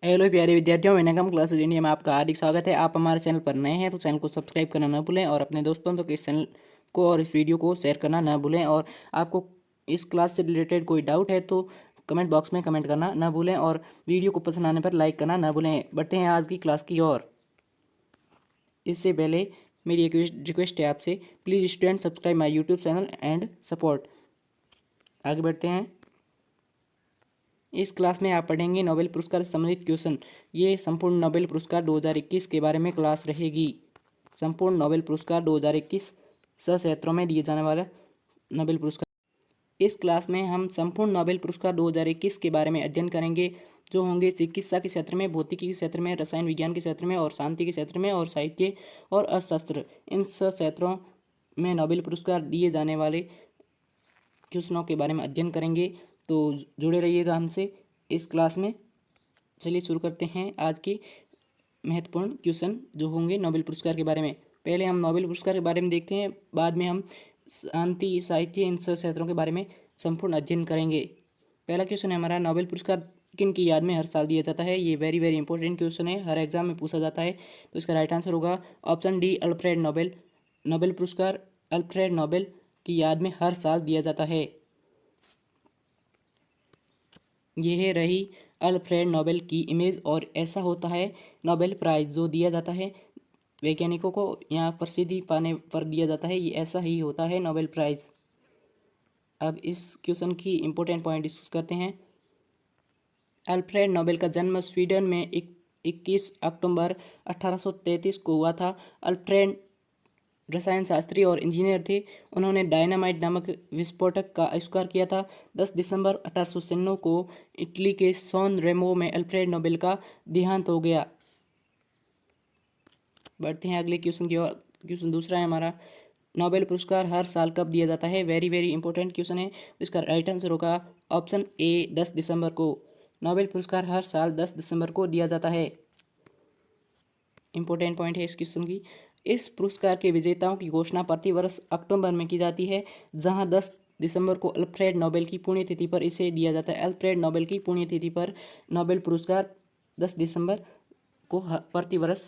Hello प्यारे विद्यार्थियों, विनयगम classes India में आपका हार्दिक स्वागत है। आप हमारे चैनल पर नए हैं तो चैनल को सब्सक्राइब करना न भूलें और अपने दोस्तों तक इस चैनल को और इस वीडियो को शेयर करना न भूलें। और आपको इस क्लास से रिलेटेड कोई डाउट है तो कमेंट बॉक्स में कमेंट करना न भूलें और वीडियो को पसंद आने पर लाइक करना न भूलें। बढ़ते हैं आज की क्लास की ओर। इससे पहले मेरी एक रिक्वेस्ट है आपसे, please student subscribe my YouTube channel and support. आगे बढ़ते हैं। इस क्लास में आप पढ़ेंगे नोबेल पुरस्कार से संबंधित क्वेश्चन। ये संपूर्ण नोबेल पुरस्कार 2021 के बारे में क्लास रहेगी। संपूर्ण नोबेल पुरस्कार 2021 क्षेत्रों में दिए जाने वाला नोबेल पुरस्कार। इस क्लास में हम संपूर्ण नोबेल पुरस्कार 2021 के बारे में अध्ययन करेंगे, जो होंगे चिकित्सा के क्षेत्र में, भौतिकी के क्षेत्र में, रसायन विज्ञान के क्षेत्र में और शांति के क्षेत्र में और साहित्य और अर्थशास्त्र। इन क्षेत्रों में नोबेल पुरस्कार दिए जाने वाले क्वेश्चनों के बारे में अध्ययन करेंगे। तो जुड़े रहिएगा हमसे इस क्लास में। चलिए शुरू करते हैं आज के महत्वपूर्ण क्वेश्चन जो होंगे नोबेल पुरस्कार के बारे में। पहले हम नोबेल पुरस्कार के बारे में देखते हैं, बाद में हम शांति, साहित्य, इन सब क्षेत्रों के बारे में संपूर्ण अध्ययन करेंगे। पहला क्वेश्चन है हमारा, नोबेल पुरस्कार किन की याद में हर साल दिया जाता है। ये वेरी वेरी इंपॉर्टेंट क्वेश्चन है, हर एग्जाम में पूछा जाता है। तो इसका राइट आंसर होगा option D, Alfred Nobel. Nobel पुरस्कार अल्फ्रेड नोबेल की याद में हर साल दिया जाता है। यह रही अल्फ्रेड नोबेल की इमेज। और ऐसा होता है नोबेल प्राइज़ जो दिया जाता है वैज्ञानिकों को यहाँ प्रसिद्धि पाने पर दिया जाता है, ये ऐसा ही होता है नोबेल प्राइज़। अब इस क्वेश्चन की इम्पोर्टेंट पॉइंट डिस्कस करते हैं। अल्फ्रेड नोबेल का जन्म स्वीडन में 21 अक्टूबर 1833 को हुआ था। अल्फ्रेड रसायन शास्त्री और इंजीनियर थे। उन्होंने डायनामाइट नामक विस्फोटक का आविष्कार किया था। 10 दिसंबर 1896 को इटली के सैन रेमो में अल्फ्रेड नोबेल का देहांत हो गया। बढ़ते हैं अगले क्वेश्चन की ओर। क्वेश्चन दूसरा है हमारा, नोबेल पुरस्कार हर साल कब दिया जाता है। वेरी वेरी इंपॉर्टेंट क्वेश्चन है। तो इसका राइट आंसर होगा ऑप्शन ए, 10 दिसंबर को। नोबेल पुरस्कार हर साल 10 दिसंबर को दिया जाता है। इंपॉर्टेंट पॉइंट है इस क्वेश्चन की। इस पुरस्कार के विजेताओं की घोषणा प्रतिवर्ष अक्टूबर में की जाती है, जहां 10 दिसंबर को अल्फ्रेड नोबेल की पुण्यतिथि पर इसे दिया जाता है। अल्फ्रेड नोबेल की पुण्यतिथि पर नोबेल पुरस्कार 10 दिसंबर को प्रतिवर्ष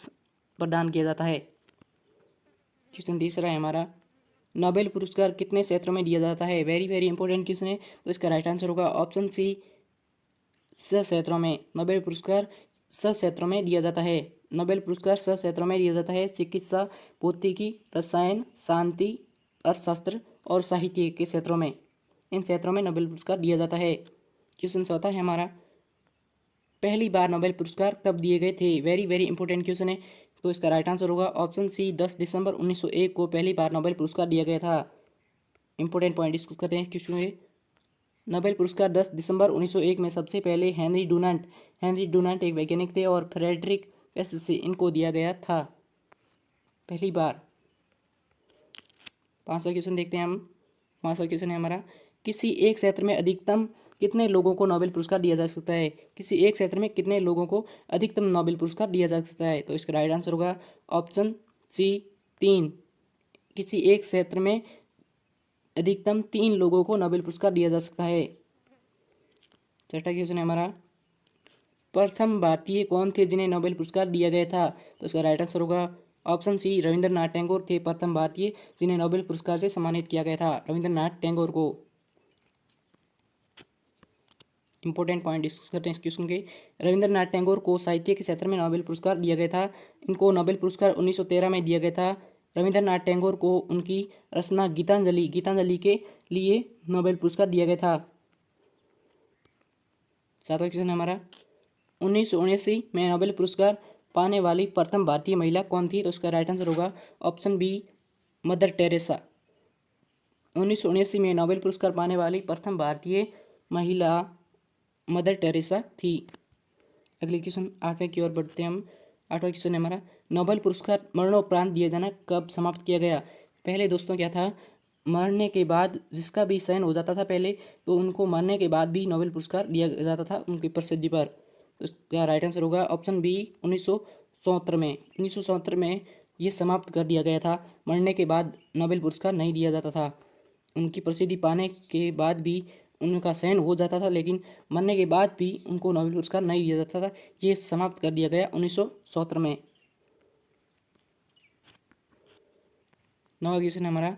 प्रदान किया जाता है। क्वेश्चन तीसरा है हमारा, नोबेल पुरस्कार कितने क्षेत्रों में दिया जाता है। वेरी वेरी इंपॉर्टेंट क्वेश्चन है। तो इसका राइट आंसर होगा ऑप्शन सी, क्षेत्रों में। नोबेल पुरस्कार क्षेत्रों में दिया जाता है। नोबेल पुरस्कार क्षेत्रों में दिया जाता है। चिकित्सा, भौतिकी, रसायन, शांति, अर्थशास्त्र और साहित्य के क्षेत्रों में, इन क्षेत्रों में नोबेल पुरस्कार दिया जाता है। क्वेश्चन चौथा है हमारा, पहली बार नोबेल पुरस्कार कब दिए गए थे। वेरी वेरी इंपॉर्टेंट क्वेश्चन है। तो इसका राइट आंसर होगा ऑप्शन सी, 10 दिसंबर 1901 को पहली बार नोबेल पुरस्कार दिया गया था। इंपॉर्टेंट पॉइंट डिस्कस करते हैं क्वेश्चन में। नोबेल पुरस्कार 10 दिसंबर 1901 में सबसे पहले हेनरी डुनांट एक वैज्ञानिक थे और फ्रेडरिक एस से इनको दिया गया था पहली बार। पांचवा क्वेश्चन देखते हैं हम। पांचवा क्वेश्चन है हमारा, किसी एक क्षेत्र में अधिकतम कितने लोगों को नोबेल पुरस्कार दिया जा सकता है। किसी एक क्षेत्र में कितने लोगों को अधिकतम नोबेल पुरस्कार दिया जा सकता है। तो इसका राइट आंसर होगा ऑप्शन सी, 3। किसी एक क्षेत्र में अधिकतम 3 लोगों को नोबेल पुरस्कार दिया जा सकता है। छठा क्वेश्चन है हमारा, प्रथम भारतीय कौन थे जिन्हें नोबेल पुरस्कार दिया गया था। तो इसका राइट आंसर होगा ऑप्शन सी, रविंद्रनाथ टैगोर थे प्रथम भारतीय जिन्हें नोबेल पुरस्कार से सम्मानित किया गया था, रविंद्रनाथ टैगोर को। इंपॉर्टेंट पॉइंट डिस्कस करते हैं इस क्वेश्चन के। रविंद्रनाथ टैगोर को साहित्य के क्षेत्र में नोबेल पुरस्कार दिया गया था। इनको नोबेल पुरस्कार 1913 में दिया गया था। रविंद्रनाथ टैगोर को उनकी रचना गीतांजलि के लिए नोबेल पुरस्कार दिया गया था। सातवां क्वेश्चन है हमारा, 1979 में नोबेल पुरस्कार पाने वाली प्रथम भारतीय महिला कौन थी। तो इसका राइट आंसर होगा ऑप्शन बी, मदर टेरेसा। 1979 में नोबेल पुरस्कार पाने वाली प्रथम भारतीय महिला मदर टेरेसा थी। अगले क्वेश्चन 8वें की ओर बढ़ते हैं हम। 8वां क्वेश्चन है हमारा, नोबेल पुरस्कार मरणोपरांत दिया जाना कब समाप्त किया गया। पहले दोस्तों क्या था, मरने के बाद जिसका भी चयन हो जाता था पहले, तो उनको मरने के बाद भी नोबेल पुरस्कार दिया जाता था उनकी प्रसिद्धि पर। तो इसका राइट आंसर होगा ऑप्शन बी, 1974 में। 1974 में ये समाप्त कर दिया गया था। मरने के बाद नोबेल पुरस्कार नहीं दिया जाता था। उनकी प्रसिद्धि पाने के बाद भी उनका सहन हो जाता था, लेकिन मरने के बाद भी उनको नोबेल पुरस्कार नहीं दिया जाता था। ये समाप्त कर दिया गया 1917 में। नवा क्वेश्चन हमारा,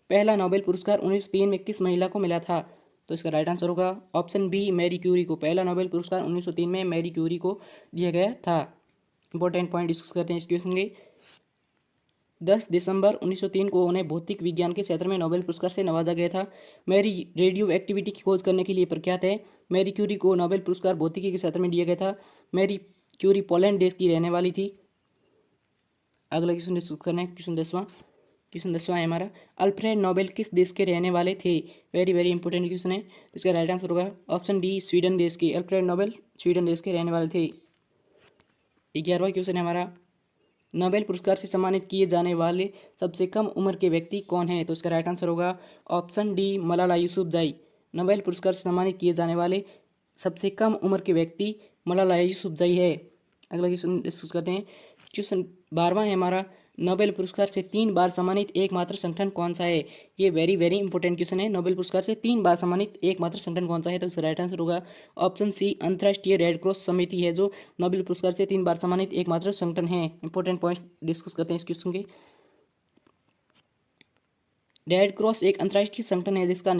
पहला नोबेल पुरस्कार 1903 में किस महिला को मिला था? तो इसका राइट आंसर होगा ऑप्शन बी, मैरी क्यूरी को। पहला नोबेल पुरस्कार 1903 में मैरी क्यूरी को दिया गया था। इंपॉर्टेंट पॉइंट डिस्कस करते हैं इस क्वेश्चन के। 10 दिसंबर 1903 को उन्हें भौतिक विज्ञान के क्षेत्र में नोबेल पुरस्कार से नवाजा गया था। मैरी रेडियो एक्टिविटी की खोज करने के लिए प्रख्यात है। मैरी क्यूरी को नोबेल पुरस्कार भौतिकी के क्षेत्र में दिया गया था। मैरी क्यूरी पोलैंड देश की रहने वाली थी। अगला क्वेश्चन डिस्कस करना है, क्वेश्चन 10वां है हमारा, अल्फ्रेड नोबेल किस देश के रहने वाले थे? वेरी वेरी इंपॉर्टेंट क्वेश्चन है। तो इसका राइट आंसर होगा ऑप्शन डी, स्वीडन देश के। अल्फ्रेड नोबेल स्वीडन देश के रहने वाले थे। 11वां क्वेश्चन है हमारा, नोबेल पुरस्कार से सम्मानित किए जाने वाले सबसे कम उम्र के व्यक्ति कौन है? तो इसका राइट आंसर होगा option D, Malala Yousafzai. Nobel पुरस्कार से सम्मानित किए जाने वाले सबसे कम उम्र के व्यक्ति मलाला यूसुफजई है। अगला क्वेश्चन डिस्कस करते हैं। क्वेश्चन 12वां है हमारा, नोबेल पुरस्कार से 3 बार सम्मानित एकमात्र संगठन कौन सा है? ये वेरी वेरी इंपॉर्टेंट क्वेश्चन है। नोबेल पुरस्कार से 3 बार सम्मानित एकमात्र संगठन कौन सा है? तो इसका राइट आंसर होगा ऑप्शन सी, अंतर्राष्ट्रीय रेड क्रॉस समिति है जो नोबेल पुरस्कार से 3 बार सम्मानित एकमात्र संगठन है। इंपॉर्टेंट पॉइंट डिस्कस करते हैं इस क्वेश्चन के। रेड क्रॉस एक अंतर्राष्ट्रीय संगठन है जिसका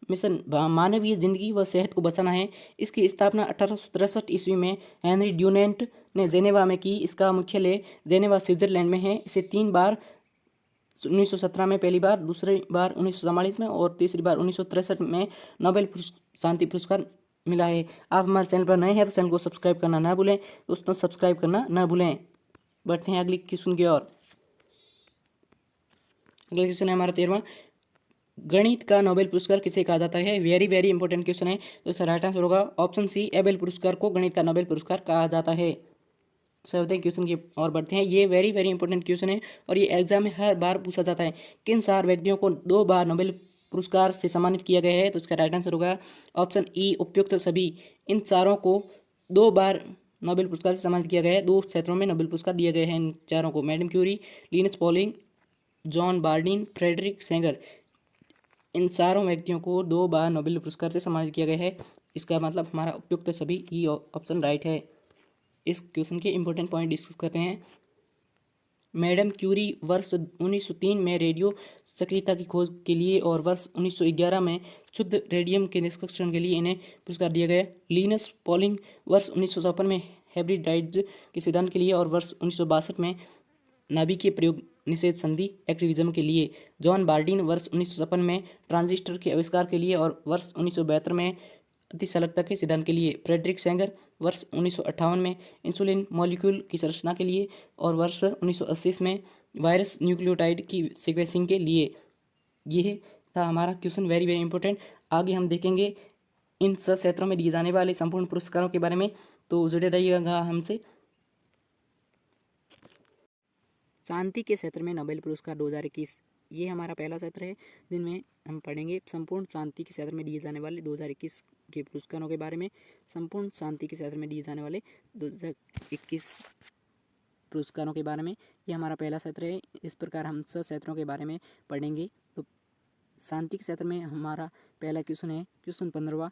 मिशन मानवीय जिंदगी व सेहत को बचाना है। इसकी स्थापना 1863 ईस्वी में हेनरी ड्यूनेंट ने जेनेवा में की। इसका मुख्यालय जेनेवा स्विट्जरलैंड में है। इसे 3 बार 1917 में पहली बार, दूसरी बार 1944 में और तीसरी बार 1963 में नोबेल शांति पुरस्कार मिला है। आप हमारे चैनल पर नए हैं तो चैनल को सब्सक्राइब करना ना भूलें दोस्तों, सब्सक्राइब करना ना भूलें। बढ़ते हैं अगली क्वेश्चन की ओर। अगला क्वेश्चन है हमारा 13वां, गणित का नोबेल पुरस्कार किसे कहा जाता है? वेरी वेरी इंपॉर्टेंट क्वेश्चन है। तो इसका राइट आंसर होगा ऑप्शन सी, एबेल पुरस्कार को गणित का नोबेल पुरस्कार कहा जाता है। चौथे क्वेश्चन की और बढ़ते हैं। ये वेरी वेरी इंपॉर्टेंट क्वेश्चन है और ये एग्जाम में हर बार पूछा जाता है। किन 4 व्यक्तियों को 2 बार नोबेल पुरस्कार से सम्मानित किया गया है? तो इसका राइट आंसर होगा ऑप्शन ई, उपयुक्त सभी। इन चारों को 2 बार नोबेल पुरस्कार से सम्मानित किया गया है। 2 क्षेत्रों में नोबेल पुरस्कार दिए गए हैं इन चारों को, Madam Curie, Linus Pauling, John Bardeen, Frederick Sanger. इन चारों व्यक्तियों को 2 बार नोबेल पुरस्कार से सम्मानित किया गया है। इसका मतलब हमारा उपयुक्त सभी ई ऑप्शन राइट है। इस क्वेश्चन के इंपॉर्टेंट पॉइंट डिस्कस करते हैं। मैडम क्यूरी वर्ष 1903 में रेडियो सक्रियता की खोज के लिए और वर्ष 1911 में शुद्ध रेडियम के निष्कर्षण के लिए इन्हें पुरस्कार दिया गया। लिनस पॉलिंग वर्ष 1954 में हाइब्रिडाइज के सिद्धांत के लिए और वर्ष 1962 में नाभिकीय प्रयोग निषेध संधि एक्टिविज्म के लिए। जॉन बार्डिन वर्ष 1956 में ट्रांजिस्टर के आविष्कार के लिए और वर्ष 1972 में अतिचालकता के सिद्धांत के लिए। फ्रेडरिक सेंगर वर्ष 1958 में इंसुलिन मॉलिक्यूल की संरचना के लिए और वर्ष 1980 में वायरस न्यूक्लियोटाइड की सीक्वेंसिंग के लिए। ये था हमारा क्वेश्चन, वेरी वेरी इंपॉर्टेंट। आगे हम देखेंगे इन सब क्षेत्रों में दिए जाने वाले संपूर्ण पुरस्कारों के बारे में, तो जुड़े रहिएगा हमसे। शांति के क्षेत्र में नोबेल पुरस्कार 2021, ये हमारा पहला क्षेत्र है जिनमें हम पढ़ेंगे संपूर्ण शांति के क्षेत्र में दिए जाने वाले 2021 के पुरस्कारों के बारे में। संपूर्ण शांति के क्षेत्र में दिए जाने वाले 2021 पुरस्कारों के बारे में, ये हमारा पहला क्षेत्र है। इस प्रकार हम सब क्षेत्रों के बारे में पढ़ेंगे। तो शांति के क्षेत्र में हमारा पहला क्वेश्चन है, क्वेश्चन 15वां,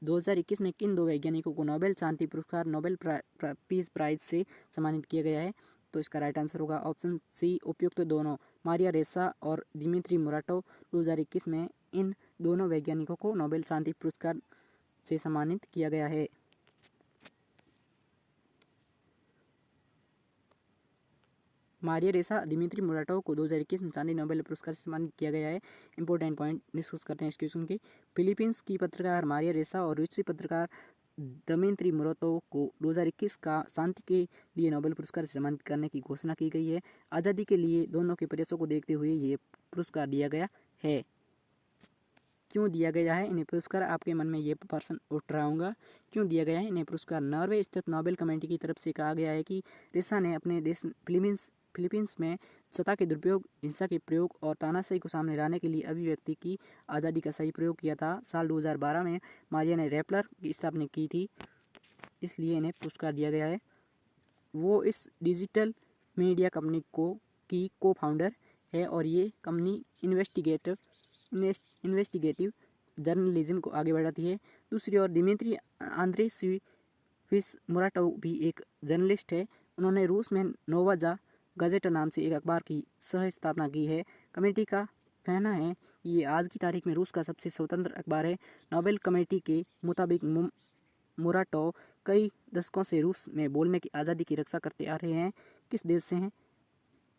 2021 में किन 2 वैज्ञानिकों को नोबेल शांति पुरस्कार नोबेल पीस प्राइज से सम्मानित किया गया है? तो इसका राइट आंसर होगा ऑप्शन सी, उपयुक्त दोनों। मारिया रेसा और दिमित्री मुराटोव 2021 में इन दोनों वैज्ञानिकों को नोबेल शांति पुरस्कार से सम्मानित किया गया है। मारिया रेसा, दिमित्री मुराटोव को 2021 में शांति नोबेल पुरस्कार से सम्मानित किया गया है। इंपॉर्टेंट पॉइंट डिस्कस करते हैं इस क्वेश्चन के। फिलीपींस की पत्रकार मारिया रेसा और रूसी पत्रकार दिमित्री मुराटोव को 2021 का शांति के लिए नोबेल पुरस्कार से सम्मानित करने की घोषणा की गई है। आज़ादी के लिए दोनों के प्रयासों को देखते हुए ये पुरस्कार दिया गया है। क्यों दिया गया है इन्हें पुरस्कार? आपके मन में ये प्रश्न उठ रहा होगा, क्यों दिया गया है इन्हें पुरस्कार? नॉर्वे स्थित नोबेल कमेटी की तरफ से कहा गया है कि रेसा ने अपने देश फिलीपींस में सत्ता के दुरुपयोग, हिंसा के प्रयोग और तानाशाही को सामने लाने के लिए अभिव्यक्ति की आज़ादी का सही प्रयोग किया था। साल 2012 में मारिया ने रेपलर की स्थापना की थी, इसलिए इन्हें पुरस्कार दिया गया है। वो इस डिजिटल मीडिया कंपनी की को फाउंडर है और ये कंपनी इन्वेस्टिगेटिव जर्नलिज्म को आगे बढ़ाती है। दूसरी ओर दिमित्री आंद्रेसीविच मुराटोव भी एक जर्नलिस्ट है। उन्होंने रूस में नोवाजा गजेटा नाम से एक अखबार की सह स्थापना की है। कमेटी का कहना है कि ये आज की तारीख में रूस का सबसे स्वतंत्र अखबार है। नोबेल कमेटी के मुताबिक मुराटोव कई दशकों से रूस में बोलने की आज़ादी की रक्षा करते आ रहे हैं। किस देश से हैं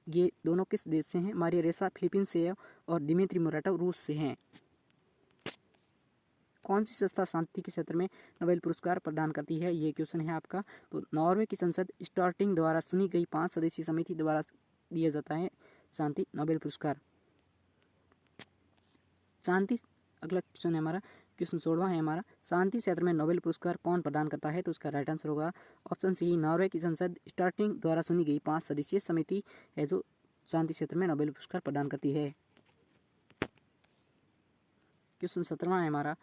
ये दोनों? किस देश से हैं? मारिया रेसा फिलीपींस से है और दिमित्री मुराटोव रूस से हैं। कौन सी संस्था शांति के क्षेत्र में नोबेल पुरस्कार प्रदान करती है? ये क्वेश्चन है आपका। तो नॉर्वे की संसद स्टार्टिंग द्वारा चुनी गई 5 सदस्यीय समिति द्वारा दिया जाता है शांति नोबेल पुरस्कार। शांति, अगला क्वेश्चन है हमारा, क्वेश्चन 16वां है हमारा, शांति क्षेत्र में नोबेल पुरस्कार कौन प्रदान करता है? तो उसका राइट आंसर होगा ऑप्शन सी, नॉर्वे की संसद स्टार्टिंग द्वारा चुनी गई 5 सदस्यीय समिति है जो शांति क्षेत्र में नोबेल पुरस्कार प्रदान करती है। क्वेश्चन 17वां है हमारा,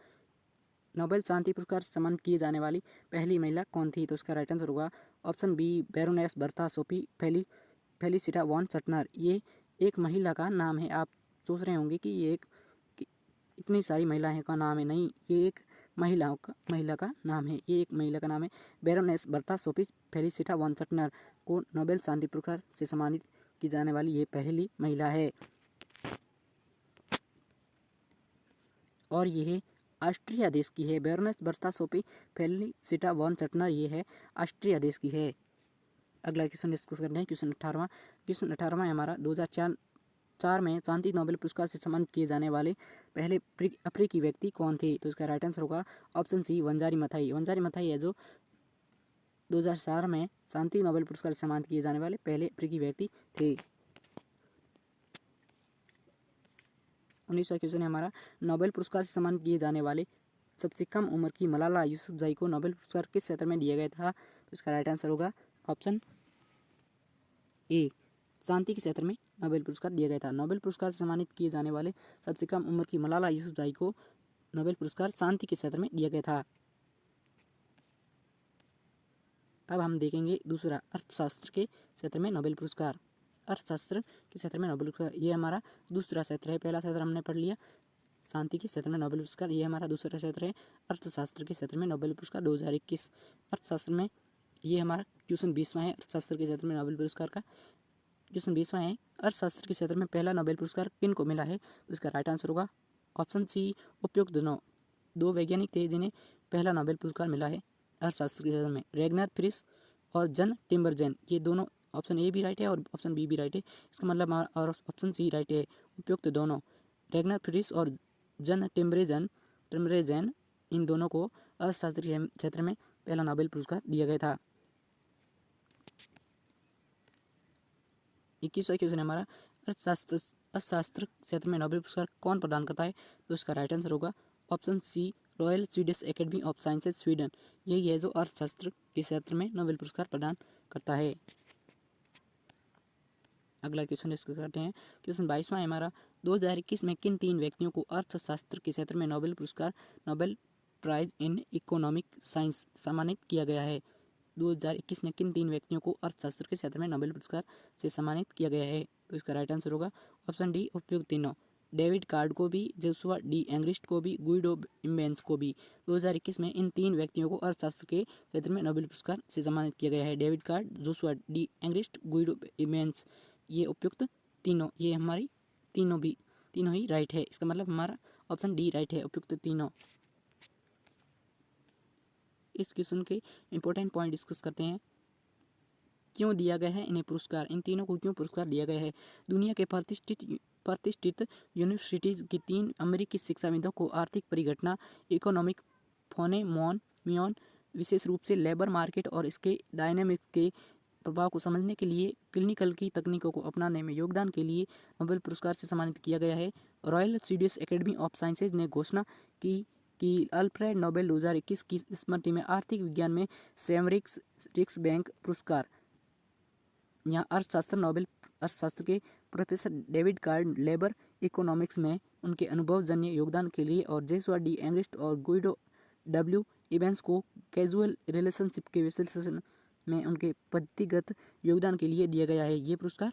नोबेल शांति पुरस्कार से सम्मानित किए जाने वाली पहली महिला कौन थी? तो उसका राइट आंसर होगा option B, Baroness Bertha Sophie Felicita von Suttner. ये एक महिला का नाम है। आप सोच रहे होंगे कि ये इतनी सारी महिलाएं का नाम है। नहीं, ये एक महिला का नाम है। ये एक महिला का नाम है। Baroness Bertha Sophie Felicita von Suttner को नोबेल शांति पुरस्कार से सम्मानित की जाने वाली ये पहली महिला है और ये है ऑस्ट्रिया देश की है। Baroness Bertha Sophie Felicita von Suttner ये है ऑस्ट्रिया देश की है। अगला क्वेश्चन डिस्कस करते हैं, क्वेश्चन 18वां। क्वेश्चन 18वां है हमारा, 2004 में शांति नोबेल पुरस्कार से सम्मानित किए जाने वाले पहले अफ्रीकी व्यक्ति कौन थे? तो इसका राइट आंसर होगा ऑप्शन सी, वंजारी मथाई। वंजारी मथाई है जो 2004 में शांति नोबेल पुरस्कार से सम्मानित किए जाने वाले पहले अफ्रीकी व्यक्ति थे। 19वां क्वेश्चन है हमारा, नोबेल पुरस्कार से सम्मानित किए जाने वाले सबसे कम उम्र की मलाला यूसुफजई को नोबेल पुरस्कार किस क्षेत्र में दिया गया था? तो इसका राइट आंसर होगा ऑप्शन ए, शांति के क्षेत्र में नोबेल पुरस्कार दिया गया था। नोबेल पुरस्कार से सम्मानित किए जाने वाले सबसे कम उम्र की मलाला यूसुफजई को नोबेल पुरस्कार शांति के क्षेत्र में दिया गया था। अब हम देखेंगे दूसरा, अर्थशास्त्र के क्षेत्र में नोबेल पुरस्कार। अर्थशास्त्र के क्षेत्र में नोबेल पुरस्कार ये हमारा दूसरा क्षेत्र है। पहला क्षेत्र हमने पढ़ लिया शांति के क्षेत्र में नोबेल पुरस्कार, ये हमारा दूसरा क्षेत्र है अर्थशास्त्र के क्षेत्र में नोबेल पुरस्कार 2021। अर्थशास्त्र में ये हमारा क्वेश्चन 20वां है। अर्थशास्त्र के क्षेत्र में नोबेल पुरस्कार का क्वेश्चन 20वां है, अर्थशास्त्र के क्षेत्र में पहला नोबेल पुरस्कार किन को मिला है? तो इसका राइट आंसर होगा ऑप्शन सी, उपयुक्त दो वैज्ञानिक थे जिन्हें पहला नोबेल पुरस्कार मिला है अर्थशास्त्र के क्षेत्र में, रेगनर फ्रिश और जन टिम्बरजेन। ये दोनों, ऑप्शन ए भी राइट है और ऑप्शन बी भी राइट है। इसका मतलब और ऑप्शन सी राइट है, उपयुक्त दोनों। रेगनर फ्रिश और जन टिम्बरजेन इन दोनों को अर्थशास्त्र के क्षेत्र में पहला नोबेल पुरस्कार दिया गया था। 21वां क्वेश्चन हमारा, अर्थशास्त्र क्षेत्र में नोबेल पुरस्कार कौन प्रदान करता है? तो इसका राइट आंसर होगा option C, Royal Swedish Academy of Sciences Sweden. यही है जो अर्थशास्त्र के क्षेत्र में नोबेल पुरस्कार प्रदान करता है। अगला क्वेश्चन डिस्कस करते हैं, क्वेश्चन 22वां है हमारा, 2021 में किन 3 व्यक्तियों को अर्थशास्त्र के क्षेत्र में नोबेल पुरस्कार, Nobel prize in economic science सम्मानित किया गया है? 2021 में किन 3 व्यक्तियों को अर्थशास्त्र के क्षेत्र में नोबेल पुरस्कार से सम्मानित किया गया है? तो इसका राइट आंसर होगा ऑप्शन डी, उपयुक्त तीनों। डेविड कार्ड को भी, जोशुआ डी एंग्रिस्ट को भी, गुइडो इम्बेंस को भी। 2021 में इन 3 व्यक्तियों को अर्थशास्त्र के क्षेत्र में नोबेल पुरस्कार से सम्मानित किया गया है। David card, Joshua D Angrist, Guido immense, ये उपयुक्त तीनों, ये हमारी तीनों ही राइट है। इसका मतलब हमारा ऑप्शन डी राइट है, उपयुक्त तीनों। इस क्वेश्चन के इंपॉर्टेंट पॉइंट डिस्कस करते हैं। क्यों दिया गया है इन्हें पुरस्कार? इन तीनों को क्यों पुरस्कार दिया गया है? दुनिया के प्रतिष्ठित यूनिवर्सिटीज की 3 अमेरिकी शिक्षाविदों को आर्थिक परिघटना, इकोनॉमिक फोनेमोन, विशेष रूप से लेबर मार्केट और इसके डायनेमिक्स के प्रभाव को समझने के लिए क्लिनिकल की तकनीकों को अपनाने में योगदान के लिए नोबेल पुरस्कार से सम्मानित किया गया है। Royal Swedish Academy of sciences ने घोषणा की कि अल्फ्रेड नोबेल 2021 की स्मृति में आर्थिक विज्ञान में सेवरिक्स रिक्स बैंक पुरस्कार, यहाँ अर्थशास्त्र के professor David card labour economics में उनके अनुभवजन्य योगदान के लिए और जोशुआ डी एंग्रिस्ट और गुइडो डब्ल्यू इवेंस को कैजुअल रिलेशनशिप के विश्लेषण में उनके पद्धतिगत योगदान के लिए दिया गया है। ये पुरस्कार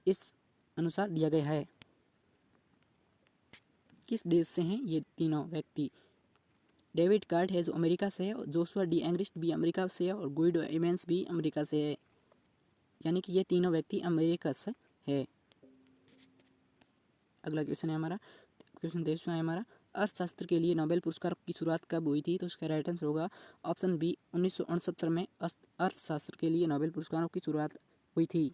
इस अनुसार दिया गया है। किस देश से हैं ये तीनों व्यक्ति? डेविड कार्ड है जो अमेरिका से है, जोशुआ डी एंग्रिस्ट भी अमेरिका से है और गुइडो एमेंस भी अमेरिका से है, यानी कि ये तीनों व्यक्ति अमेरिका से है। अगला क्वेश्चन है हमारा, क्वेश्चन 23वां है हमारा, अर्थशास्त्र के लिए नोबेल पुरस्कार की शुरुआत कब हुई थी? तो इसका राइट आंसर होगा ऑप्शन बी 1969 में अर्थशास्त्र के लिए नोबेल पुरस्कारों की शुरुआत हुई थी।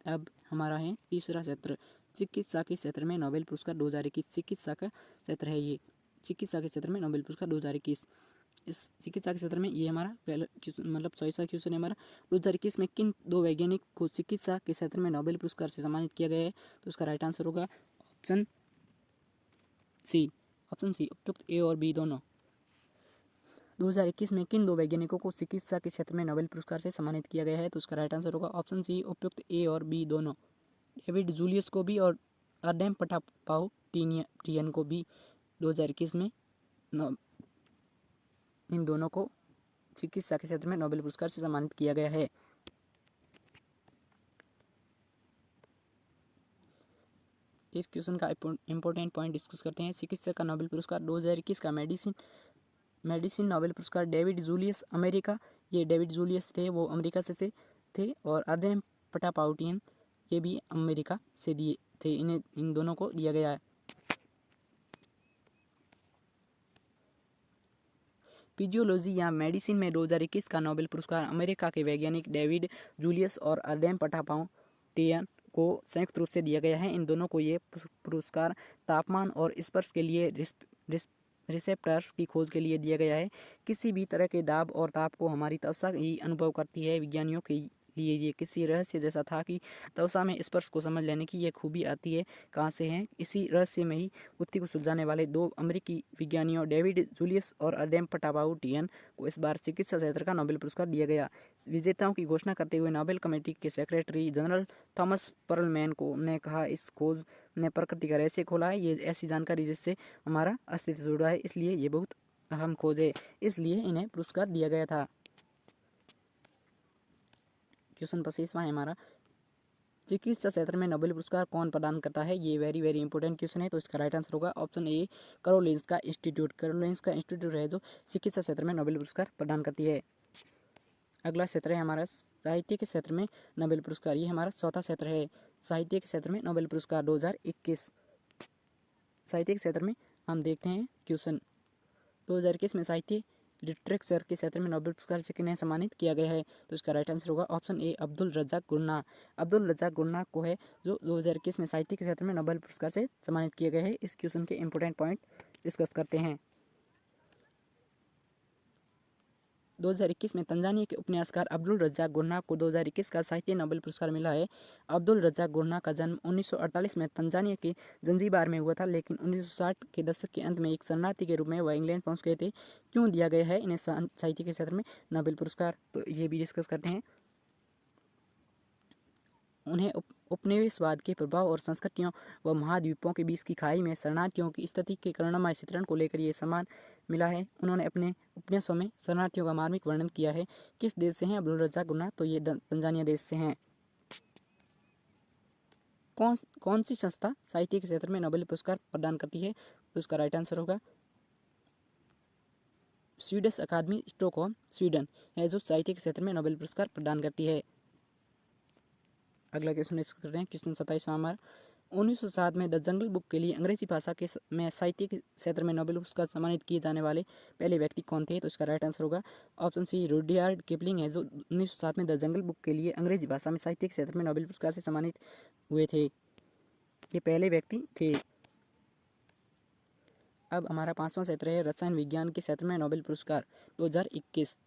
अब हमारा है तीसरा क्षेत्र, चिकित्सा के क्षेत्र में नोबेल पुरस्कार 2021। चिकित्सा का क्षेत्र है ये, चिकित्सा के क्षेत्र में नोबेल पुरस्कार 2021। इस चिकित्सा के क्षेत्र में ये हमारा पहला मतलब 24वां क्वेश्चन है हमारा, 2021 में किन दो वैज्ञानिक को चिकित्सा के क्षेत्र में नोबेल पुरस्कार से सम्मानित किया गया है? तो इसका राइट आंसर होगा ऑप्शन सी, उपयुक्त ए और बी दोनों। 2021 में किन दो वैज्ञानिकों को चिकित्सा के क्षेत्र में नोबेल पुरस्कार से सम्मानित किया गया है? तो उसका राइट आंसर होगा ऑप्शन सी, उपयुक्त ए और बी दोनों। डेविड जूलियस को भी और अर्डेम पटापाउ टियन को भी 2021 में इन दोनों को चिकित्सा के क्षेत्र में नोबेल पुरस्कार से सम्मानित किया गया है। इस क्वेश्चन का इंपॉर्टेंट पॉइंट डिस्कस करते हैं। चिकित्सा का नोबेल पुरस्कार 2021 का मेडिसिन नोबेल पुरस्कार डेविड जूलियस अमेरिका, ये डेविड जूलियस थे वो अमेरिका से थे, और अर्देम पटापाउटियन ये भी अमेरिका से दिए थे, इन्हें इन दोनों को दिया गया है। फिजियोलॉजी या मेडिसिन में 2021 का नोबेल पुरस्कार अमेरिका के वैज्ञानिक डेविड जूलियस और अर्देम पटापाउटियन को संयुक्त रूप से दिया गया है। इन दोनों को ये पुरस्कार तापमान और स्पर्श के लिए रिसेप्टर्स की खोज के लिए दिया गया है। किसी भी तरह के दाब और ताप को हमारी त्वचा ही अनुभव करती है। विज्ञानियों के लिए ये किसी रहस्य जैसा था कि त्वचा में स्पर्श को समझ लेने की ये खूबी आती है कहाँ से है। इसी रहस्य में ही गुत्थी को सुलझाने वाले दो अमेरिकी विज्ञानियों डेविड जूलियस और अर्देम पटापाउटियन को इस बार चिकित्सा क्षेत्र का नोबेल पुरस्कार दिया गया। विजेताओं की घोषणा करते हुए नोबेल कमेटी के सेक्रेटरी जनरल थॉमस पर्लमैन को ने कहा, इस खोज ने प्रकृति का रहस्य खोला है। ये ऐसी जानकारी जिससे हमारा अस्तित्व जुड़ा है, इसलिए ये बहुत अहम खोज है, इसलिए इन्हें पुरस्कार दिया गया था। क्वेश्चन 25वां है हमारा, चिकित्सा क्षेत्र में नोबेल पुरस्कार कौन प्रदान करता है? ये वेरी वेरी इंपॉर्टेंट क्वेश्चन है, तो इसका राइट आंसर होगा ऑप्शन ए, कैरोलिंस्का इंस्टीट्यूट। कैरोलिंस्का इंस्टीट्यूट है जो चिकित्सा क्षेत्र में नोबेल पुरस्कार प्रदान करती है। अगला क्षेत्र है हमारा साहित्य के क्षेत्र में नोबेल पुरस्कार, ये हमारा चौथा क्षेत्र है। साहित्य के क्षेत्र में नोबेल पुरस्कार 2021। साहित्य के क्षेत्र में हम देखते हैं क्वेश्चन 2021 में साहित्य लिटरेचर के क्षेत्र में नोबेल पुरस्कार से किन्हें सम्मानित किया गया है? तो इसका राइट आंसर होगा ऑप्शन ए, अब्दुल रज़ाक गुरना। अब्दुल रज़ाक गुरना को है जो 2021 में साहित्य के क्षेत्र में नोबेल पुरस्कार से सम्मानित किया गया है। इस क्वेश्चन के इंपॉर्टेंट पॉइंट डिस्कस करते हैं। 2021 में तंजानिया के उपन्यासकार अब्दुल रज़ाक गुरना को 2021 का साहित्य नोबेल पुरस्कार मिला है। अब्दुल रज़ाक गुरना का जन्म 1948 में तंजानिया के जंजीबार में हुआ था, लेकिन 1960 के दशक के अंत में एक शरणार्थी के रूप में वह इंग्लैंड पहुंच गए थे। क्यों दिया गया है इन्हें साहित्य के क्षेत्र में नोबेल पुरस्कार? तो ये भी डिस्कस करते हैं। उन्हें उपनिवेशवाद के प्रभाव और संस्कृतियों व महाद्वीपों के बीच की खाई में शरणार्थियों की स्थिति के करुणामय चित्रण को लेकर ये सम्मान मिला है। उन्होंने अपने उपन्यासों में शरणार्थियों का मार्मिक वर्णन किया है। किस देश से हैं अब्दुल रज़ाक गुरना? तो ये तंजानिया देश से हैं। कौन सी संस्था साहित्य के क्षेत्र में नोबेल पुरस्कार प्रदान करती है? तो इसका राइट आंसर होगा स्वीडिश अकादमी स्टॉकहोम स्वीडन है जो साहित्य के क्षेत्र में नोबेल पुरस्कार प्रदान करती है। अगला क्वेश्चन डिस्कस करते हैं। क्वेश्चन 27वां हमारा, 1907 में द जंगल बुक के लिए अंग्रेजी भाषा के में साहित्य के क्षेत्र में नोबेल पुरस्कार सम्मानित किए जाने वाले पहले व्यक्ति कौन थे? तो इसका राइट आंसर होगा ऑप्शन सी, रुडयार्ड किपलिंग है जो 1907 में द जंगल बुक के लिए अंग्रेजी भाषा में साहित्य के क्षेत्र में नोबेल पुरस्कार से सम्मानित हुए थे। ये पहले व्यक्ति थे। अब हमारा 5वां क्षेत्र है रसायन विज्ञान के क्षेत्र में नोबेल पुरस्कार 2021।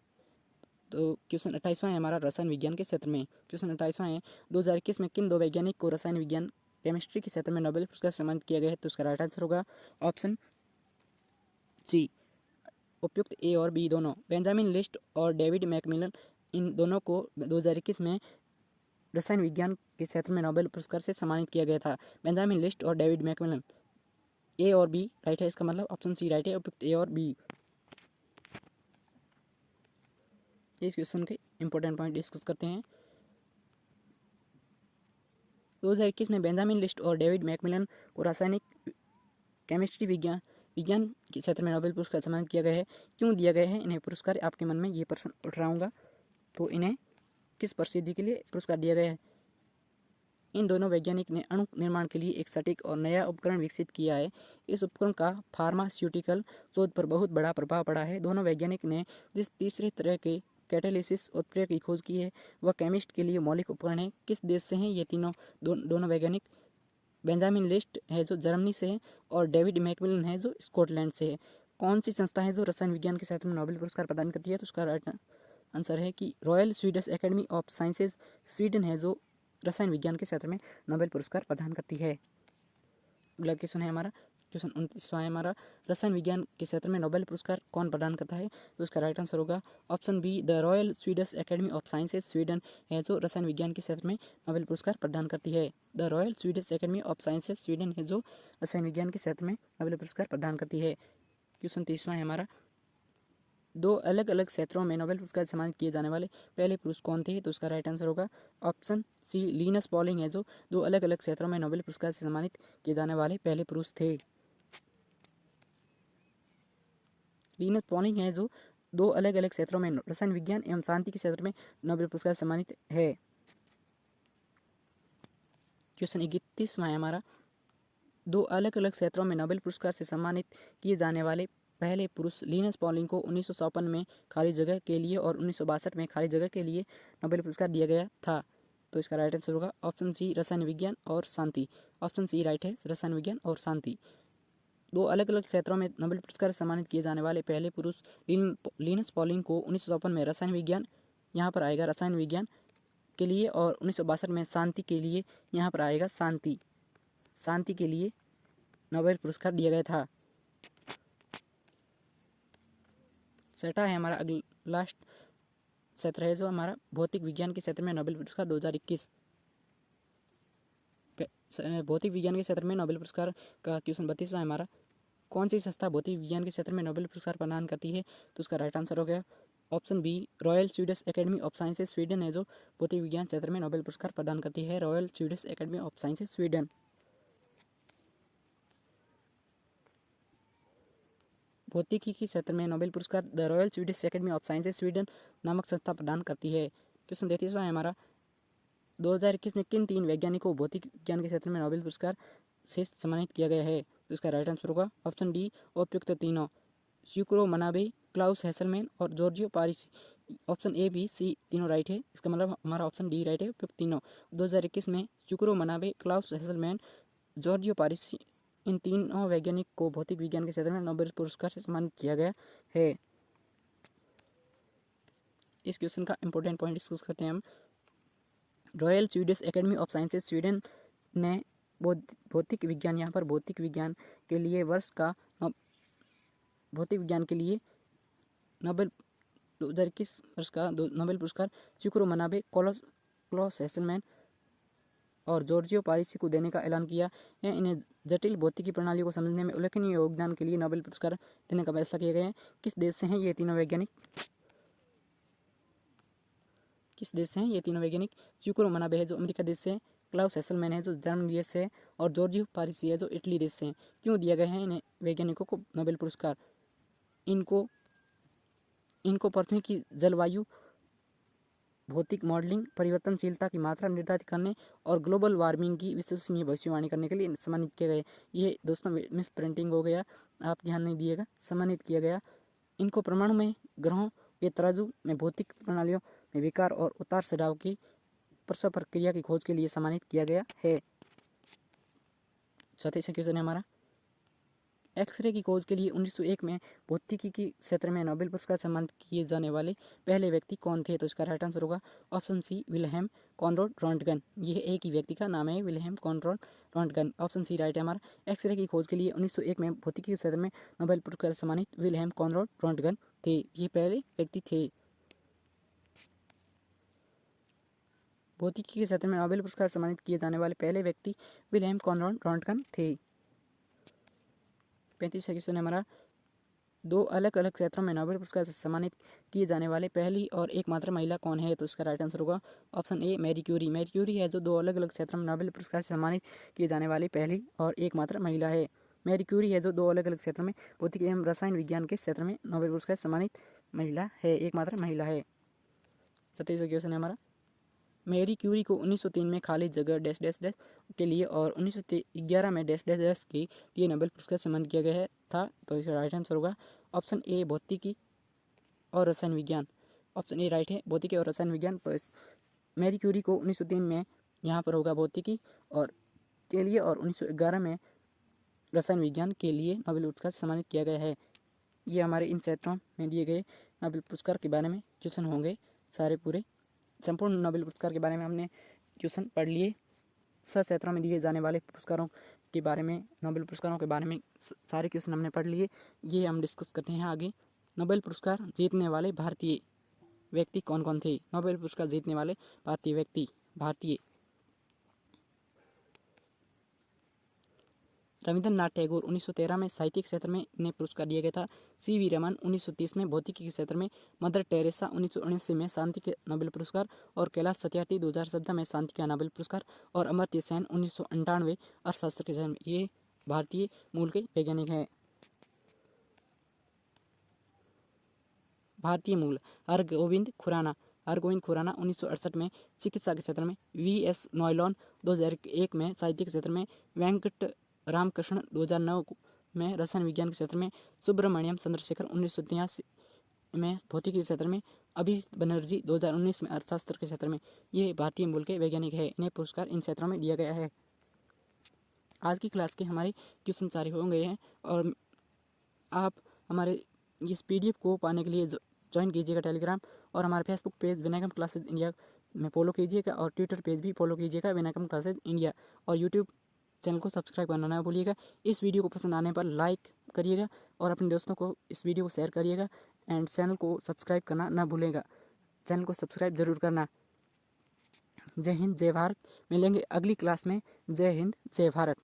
तो क्वेश्चन 28वां है हमारा रसायन विज्ञान के क्षेत्र में। क्वेश्चन 28वां है 2021 में किन दो वैज्ञानिक को रसायन विज्ञान केमिस्ट्री के क्षेत्र में नोबेल पुरस्कार सम्मानित किया गया है? तो उसका राइट आंसर होगा ऑप्शन सी, उपयुक्त ए और बी दोनों। बेंजामिन लिस्ट और डेविड मैकमिलन, इन दोनों को 2021 में रसायन विज्ञान के क्षेत्र में नोबेल पुरस्कार से सम्मानित किया गया था। बेंजामिन लिस्ट और डेविड मैकमिलन, ए और बी राइट है, इसका मतलब ऑप्शन सी राइट है, उपयुक्त ए और बी। इस क्वेश्चन के इंपॉर्टेंट पॉइंट डिस्कस करते हैं। 2021 में बेंजामिन लिस्ट और डेविड मैकमिलन को रासायनिक केमिस्ट्री विज्ञान के क्षेत्र में नोबेल पुरस्कार सम्मानित किया गया है। क्यों दिया गया है इन्हें पुरस्कार? आपके मन में ये प्रश्न उठ रहा होगा। तो इन्हें किस प्रसिद्धि के लिए पुरस्कार दिया गया है? इन दोनों वैज्ञानिक ने अणु निर्माण के लिए एक सटीक और नया उपकरण विकसित किया है। इस उपकरण का फार्मास्यूटिकल शोध पर बहुत बड़ा प्रभाव पड़ा है। दोनों वैज्ञानिक ने जिस तीसरे तरह के कैटालिसिस उत्प्रेरक की खोज की है वह केमिस्ट के लिए मौलिक उपकरण है। किस देश से हैं ये दोनों वैज्ञानिक? बेंजामिन लिस्ट है जो जर्मनी से है और डेविड मैकमिलन है जो स्कॉटलैंड से है। कौन सी संस्था है जो रसायन विज्ञान के क्षेत्र में नोबेल पुरस्कार प्रदान करती है? तो उसका राइट आंसर है कि royal Swedish Academy of Sciences Sweden है जो रसायन विज्ञान के क्षेत्र में नोबेल पुरस्कार प्रदान करती है। अगला क्वेश्चन है हमारा, क्वेश्चन 29वां है हमारा, रसायन विज्ञान के क्षेत्र में नोबेल पुरस्कार कौन प्रदान करता है? तो उसका राइट आंसर होगा option B, the Royal Swedish Academy of Sciences Sweden है जो रसायन विज्ञान के क्षेत्र में नोबेल पुरस्कार प्रदान करती है। The Royal Swedish Academy of Sciences Sweden है जो रसायन विज्ञान के क्षेत्र में नोबेल पुरस्कार प्रदान करती है। क्वेश्चन 30वां है हमारा, दो अलग अलग क्षेत्रों में नोबेल पुरस्कार सम्मानित किए जाने वाले पहले पुरुष कौन थे? तो उसका राइट आंसर होगा ऑप्शन सी, लिनस पॉलिंग है जो दो अलग अलग क्षेत्रों में नोबेल पुरस्कार से सम्मानित किए जाने वाले पहले पुरुष थे। लिनस पॉलिंग है जो दो अलग अलग क्षेत्रों में रसायन विज्ञान एवं शांति के क्षेत्र में नोबेल पुरस्कार सम्मानित है। क्वेश्चन 31वां है हमारा, दो अलग अलग क्षेत्रों में नोबेल पुरस्कार से सम्मानित किए जाने वाले पहले पुरुष लिनस पॉलिंग को 1954 में खाली जगह के लिए और 1962 में खाली जगह के लिए नोबेल पुरस्कार दिया गया था। तो इसका राइट आंसर होगा ऑप्शन सी, रसायन विज्ञान और शांति। ऑप्शन सी राइट है, रसायन विज्ञान और शांति। दो अलग अलग क्षेत्रों में नोबेल पुरस्कार सम्मानित किए जाने वाले पहले पुरुष लिनस पॉलिंग को 1954 में रसायन विज्ञान, यहाँ पर आएगा रसायन विज्ञान के लिए, और 1962 में शांति के लिए, यहाँ पर आएगा शांति के लिए नोबेल पुरस्कार दिया गया था। छठा है हमारा लास्ट क्षेत्र है जो हमारा भौतिक विज्ञान के क्षेत्र में नोबेल पुरस्कार 2021। भौतिक विज्ञान के क्षेत्र में नोबेल पुरस्कार का क्वेश्चन 32वां है हमारा, कौन सी संस्था भौतिक विज्ञान के क्षेत्र में नोबेल पुरस्कार प्रदान करती है? तो उसका राइट आंसर हो गया option B, Royal Swedish Academy of Sciences Sweden है जो भौतिक विज्ञान क्षेत्र में नोबेल पुरस्कार प्रदान करती है। Royal Swedish Academy of Sciences Sweden. भौतिकी के क्षेत्र में नोबेल पुरस्कार the Royal Swedish Academy of Sciences Sweden नामक संस्था प्रदान करती है। क्वेश्चन 33वां है हमारा, 2021 में किन तीन वैज्ञानिकों को भौतिक विज्ञान के क्षेत्र में नोबेल पुरस्कार से सम्मानित किया गया है? तो इसका राइट आंसर होगा ऑप्शन डी, उपयुक्त तीनों, स्यूक्रो मनाबे, क्लाउस हेसलमैन और जॉर्जियो पारिसी। ऑप्शन ए, बी, सी तीनों राइट है। इसका मतलब हमारा ऑप्शन डी राइट है, उपयुक्त तीनों। 2021 में स्यूक्रो मनाबे, क्लाउस हेसलमैन, जॉर्जियो पारिसी, इन तीनों वैज्ञानिक को भौतिक विज्ञान के क्षेत्र में नोबेल पुरस्कार से सम्मानित किया गया है। इस क्वेश्चन का इंपॉर्टेंट पॉइंट डिस्कस करते हैं हम। Royal Swedish Academy of Sciences Sweden ने भौतिक विज्ञान, यहाँ पर भौतिक विज्ञान के लिए वर्ष का भौतिक विज्ञान के लिए नोबेल 2021 वर्ष का नोबेल पुरस्कार स्यूक्रो मनाबे, क्लाउस हेसलमैन और जॉर्जियो पारिसी को देने का ऐलान किया है। इन्हें जटिल भौतिकी प्रणालियों को समझने में उल्लेखनीय योगदान के लिए नोबेल पुरस्कार देने का फैसला किया गया है। किस देश से हैं ये तीनों वैज्ञानिक? स्यूक्रो मनाबे है जो अमेरिका देश से है, क्लाउस हेसलमैन है जो जर्मनी देश से है, और जॉर्जियो पारिसी है जो इटली देश से हैं। क्यों दिया गया है इन्हें वैज्ञानिकों को नोबेल पुरस्कार? इनको पृथ्वी की जलवायु, भौतिक मॉडलिंग, परिवर्तनशीलता की मात्रा निर्धारित करने और ग्लोबल वार्मिंग की विश्वसनीय भविष्यवाणी करने के लिए सम्मानित किया गया। ये दोस्तों मिस प्रिंटिंग हो गया, आप ध्यान नहीं दिएगा, सम्मानित किया गया। इनको परमाणु में ग्रहों के तराजू में भौतिक प्रणालियों में विकार और उतार चढ़ाव की प्रसव प्रक्रिया की खोज के लिए सम्मानित किया गया है। चौथे क्वेश्चन है हमारा, एक्सरे की खोज के लिए 1901 में भौतिकी के क्षेत्र में नोबेल पुरस्कार सम्मानित किए जाने वाले पहले व्यक्ति कौन थे? तो इसका राइट आंसर होगा option C, Wilhelm Conrad Roentgen. यह एक ही व्यक्ति का नाम है, Wilhelm Conrad Roentgen. Option C right है हमारा। एक्सरे की खोज के लिए 1901 में भौतिकी के क्षेत्र में नोबेल पुरस्कार सम्मानित विल्हेम कॉनराड रॉन्टगन थे, ये पहले व्यक्ति थे। भौतिकी के क्षेत्र में नोबेल पुरस्कार सम्मानित किए जाने वाले पहले व्यक्ति विल्हेम कॉनराड रॉन्टगन थे। 35वां क्वेश्चन है हमारा, दो अलग अलग क्षेत्रों में नोबेल पुरस्कार से सम्मानित किए जाने वाले पहली और एकमात्र महिला कौन है? तो इसका राइट आंसर होगा option A Marie Curie. Marie Curie है जो दो अलग अलग क्षेत्रों में नोबेल पुरस्कार से सम्मानित किए जाने वाली पहली और एकमात्र महिला है। मैरी क्यूरी है जो दो अलग अलग क्षेत्रों में भौतिकी एवं रसायन विज्ञान के क्षेत्र में नोबेल पुरस्कार से सम्मानित महिला है, एकमात्र महिला है। 27वां क्वेश्चन है हमारा, मैरी क्यूरी को 1903 में खाली जगह डैश डैश डैश के लिए और 1911 में डैश डैश डैश के लिए नोबेल पुरस्कार सम्मानित किया गया था। तो इसका राइट आंसर होगा ऑप्शन ए भौतिकी और रसायन विज्ञान। ऑप्शन ए राइट है, भौतिकी और रसायन विज्ञान। तो इस मैरी क्यूरी को 1903 में यहाँ पर होगा भौतिकी और के लिए और 1911 में रसायन विज्ञान के लिए नोबेल पुरस्कार सम्मानित किया गया है। ये हमारे इन क्षेत्रों में दिए गए नोबेल पुरस्कार के बारे में क्वेश्चन होंगे सारे पूरे। संपूर्ण नोबेल पुरस्कार के बारे में हमने क्वेश्चन पढ़ लिए। क्षेत्रों में दिए जाने वाले पुरस्कारों के बारे में, नोबेल पुरस्कारों के बारे में सारे क्वेश्चन हमने पढ़ लिए। ये हम डिस्कस करते हैं आगे। नोबेल पुरस्कार जीतने वाले भारतीय व्यक्ति कौन कौन थे? नोबेल पुरस्कार जीतने वाले भारतीय व्यक्ति, भारतीय रविंद्रनाथ टैगोर 1913 में साहित्य क्षेत्र में इन्हें पुरस्कार दिया गया था। सी.वी. रमन 1930 में भौतिकी के क्षेत्र में, मदर टेरेसा 1979 में शांति के नोबेल पुरस्कार और कैलाश सत्यार्थी 2017 में शांति का नोबेल पुरस्कार और अमर्त्य सेन 1998 अर्थशास्त्र के क्षेत्र में। ये भारतीय मूल के वैज्ञानिक हैं। भारतीय मूल हरगोविंद खुराना 1968 में चिकित्सा के क्षेत्र में, V.S. नॉयलॉन 2001 में साहित्य के क्षेत्र में, वेंकट रामकृष्ण 2009 में रसायन विज्ञान के क्षेत्र में, सुब्रमण्यम चंद्रशेखर 1983 में भौतिकी के क्षेत्र में, अभिजीत बनर्जी 2019 में अर्थशास्त्र के क्षेत्र में। ये भारतीय मूल के वैज्ञानिक है। इन्हें पुरस्कार इन क्षेत्रों में दिया गया है। आज की क्लास के हमारे क्वेश्चन सारे हो गए हैं और आप हमारे इस PDF को पाने के लिए ज्वाइन कीजिएगा टेलीग्राम और हमारे फेसबुक पेज विनयकम क्लासेज इंडिया में फॉलो कीजिएगा और ट्विटर पेज भी फॉलो कीजिएगा विनयकम क्लासेज इंडिया, और यूट्यूब चैनल को सब्सक्राइब करना ना भूलिएगा। इस वीडियो को पसंद आने पर लाइक करिएगा और अपने दोस्तों को इस वीडियो को शेयर करिएगा एंड चैनल को सब्सक्राइब करना ना भूलेगा। चैनल को सब्सक्राइब जरूर करना। जय हिंद, जय भारत। मिलेंगे अगली क्लास में। जय हिंद, जय भारत।